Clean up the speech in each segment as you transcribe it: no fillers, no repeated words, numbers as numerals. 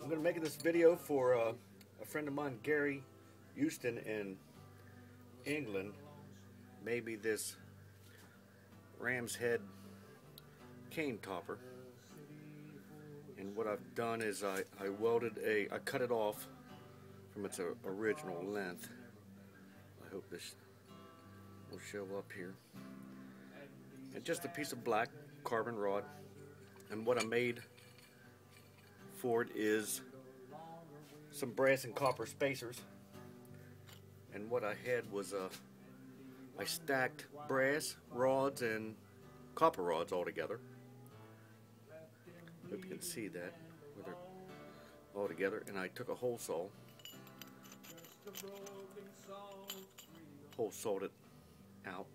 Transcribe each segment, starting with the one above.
I'm going to make this video for a friend of mine, Gary, Huston in England. Maybe this ram's head cane topper. And what I've done is I cut it off from its original length. I hope this will show up here. And just a piece of black carbon rod. And what I made for it is some brass and copper spacers. And what I had was I stacked brass rods and copper rods all together. Hope you can see that with it all together. And I took a hole saw it out.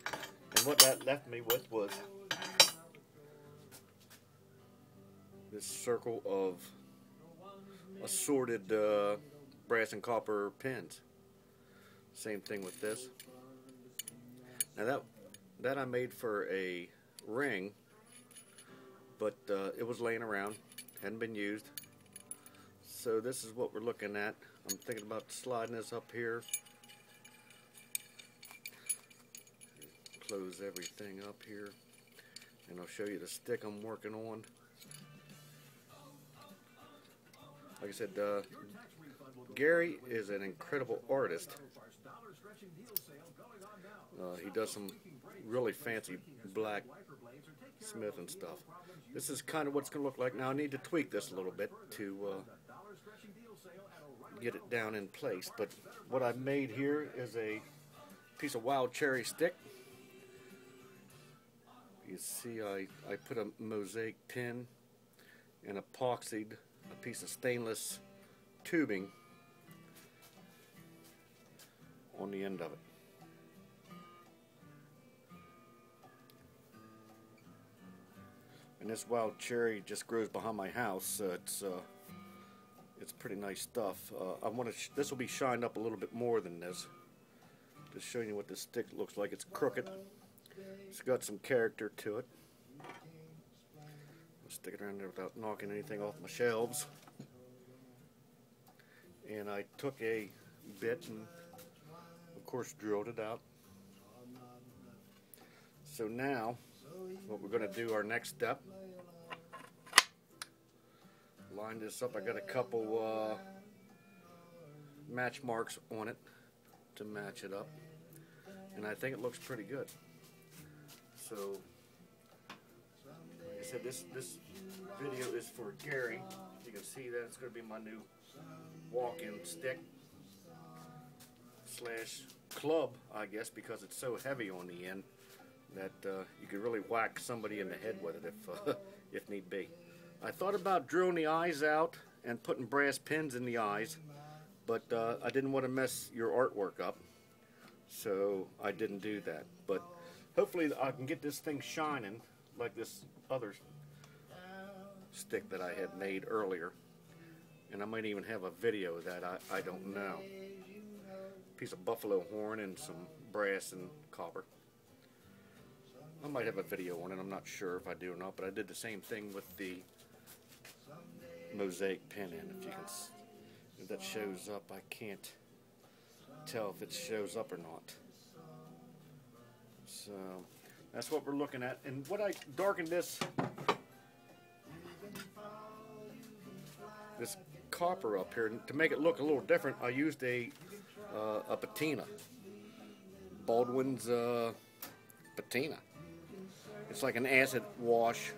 And what that left me with was this circle of assorted brass and copper pins. Same thing with this. Now that I made for a ring, but it was laying around, hadn't been used. So this is what we're looking at. I'm thinking about sliding this up here. Close everything up here, and I'll show you the stick I'm working on. Like I said, Gary is an incredible artist. He does some really fancy blacksmith and stuff. This is kind of what it's going to look like. Now I need to tweak this a little bit to get it down in place. But what I've made here is a piece of wild cherry stick. You see I put a mosaic pin and epoxied a piece of stainless tubing on the end of it. And this wild cherry just grows behind my house. It's pretty nice stuff. This will be shined up a little bit more than this. Just showing you what this stick looks like. It's crooked. It's got some character to it. I'll stick it around there without knocking anything off my shelves. And I took a bit and of course drilled it out. So now what we're going to do, our next step, line this up. I got a couple match marks on it to match it up, and I think it looks pretty good. So like I said, this video is for Gary. You can see that it's going to be my new walk-in stick slash club, I guess, because it's so heavy on the end that you could really whack somebody in the head with it if need be. I thought about drilling the eyes out and putting brass pins in the eyes, but I didn't want to mess your artwork up, so I didn't do that. But hopefully I can get this thing shining like this other stick that I had made earlier, and I might even have a video of that. I don't know. Piece of buffalo horn and some brass and copper. I might have a video on it. I'm not sure if I do or not, but I did the same thing with the mosaic pin in. If that shows up, I can't tell if it shows up or not. So that's what we're looking at. And what I darkened this copper up here to make it look a little different. I used a patina, Baldwin's patina. It's like an acid wash.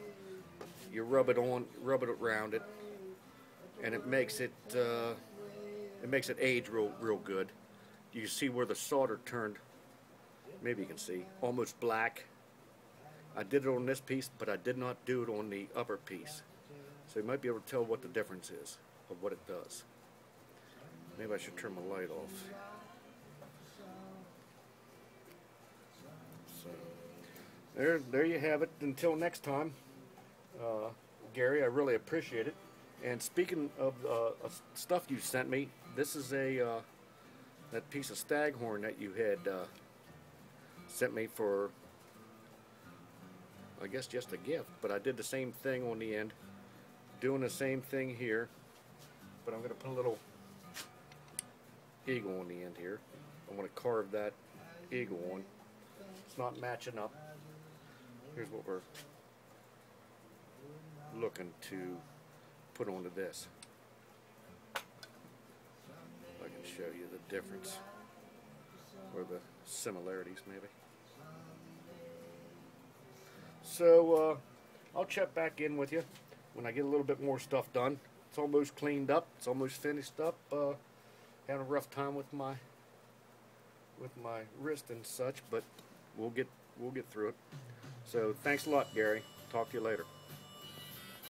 You rub it around it, and it makes it age real good. You see where the solder turned, maybe you can see, almost black. I did it on this piece, but I did not do it on the upper piece. So you might be able to tell what the difference is of what it does. Maybe I should turn my light off. So there you have it. Until next time, Gary, I really appreciate it. And speaking of stuff you sent me, this is that piece of staghorn that you had sent me for, I guess, just a gift. But I did the same thing on the end, doing the same thing here. but I'm going to put a little eagle on the end here. I want to carve that eagle on. It's not matching up. Here's what we're looking to put onto this. I can show you the difference, or the similarities maybe. So I'll check back in with you when I get a little bit more stuff done. It's almost cleaned up. It's almost finished up. Having a rough time with my wrist and such, but we'll get through it. So thanks a lot, Gary. Talk to you later.